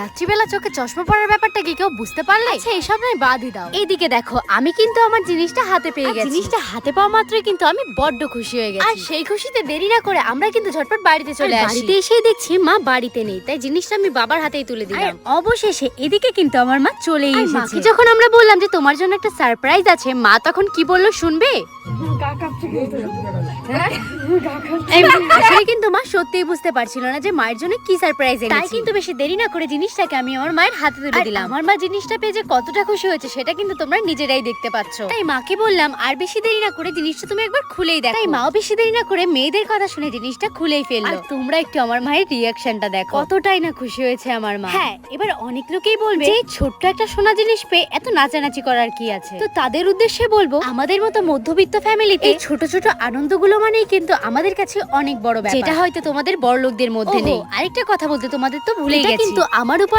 রাত্রিবেলা চোখে চশমা পরার ব্যাপারটা কি কেউ বুঝতে পারলে? আচ্ছা এসব নয়, বাদই দাও। এইদিকে দেখো, আমি কিন্তু আমার জিনিসটা হাতে পেয়ে গেছি। জিনিসটা হাতে পাওয়া মাত্রই কিন্তু আমি বড্ড খুশি হয়ে গেছি। আর সেই খুশিতে দেরি না করে আমরা কিন্তু ঝটপট বাড়িতে চলে আসি। বাড়িতে এসেই দেখছি মা বাড়িতে নেই, তাই জিনিসটা আমি বাবার হাতেই তুলে দিলাম। অবশেষে এদিকে কিন্তু আমার মা চলেই এসেছে। মাকে যখন আমরা বললাম যে তোমার জন্য একটা সারপ্রাইজ আছে, মা তখন কি বললো শুনবে? আসলে কিন্তু মা সত্যিই বুঝতে পারছিল না যে মায়ের জন্য কি সারপ্রাইজ এনেছি। তাই কিন্তু বেশি দেরি না করে জিনিসটাকে আমি আমার মায়ের হাতে তুলে দিলাম। আমার মা জিনিসটা পেয়ে যে কতটা খুশি হয়েছে সেটা কিন্তু তোমরা নিজেরাই দেখতে পাচ্ছ। তাই মাকে বললাম আর বেশি দেরি না করে জিনিসটা তুমি একবার খুলেই দেখো। তাই মাও বেশি দেরি না করে মেয়েদের কথা শুনে জিনিসটা খুলেই ফেললো। আর তোমরা একটু আমার মায়ের রিয়াকশনটা দেখো, কতটাই না খুশি হয়েছে আমার মা। হ্যাঁ, এবার অনেক লোকেই বলবে যে ছোট্ট একটা সোনা জিনিস পেয়ে এত নাচানাচি করার কি আছে। তো তাদের উদ্দেশ্যে বলবো, আমাদের মতো মধ্যবিত্ত ফ্যামিলিতে এই ছোট ছোট আনন্দগুলো মানেই কিন্তু আমাদের কাছে অনেক বড় ব্যাপার, যেটা হয়তো তোমাদের বড়লোকদের মধ্যে নেই। আরেকটা কথা বলতে তোমাদের তো ভুলেই গেছি, কিন্তু আমার উপর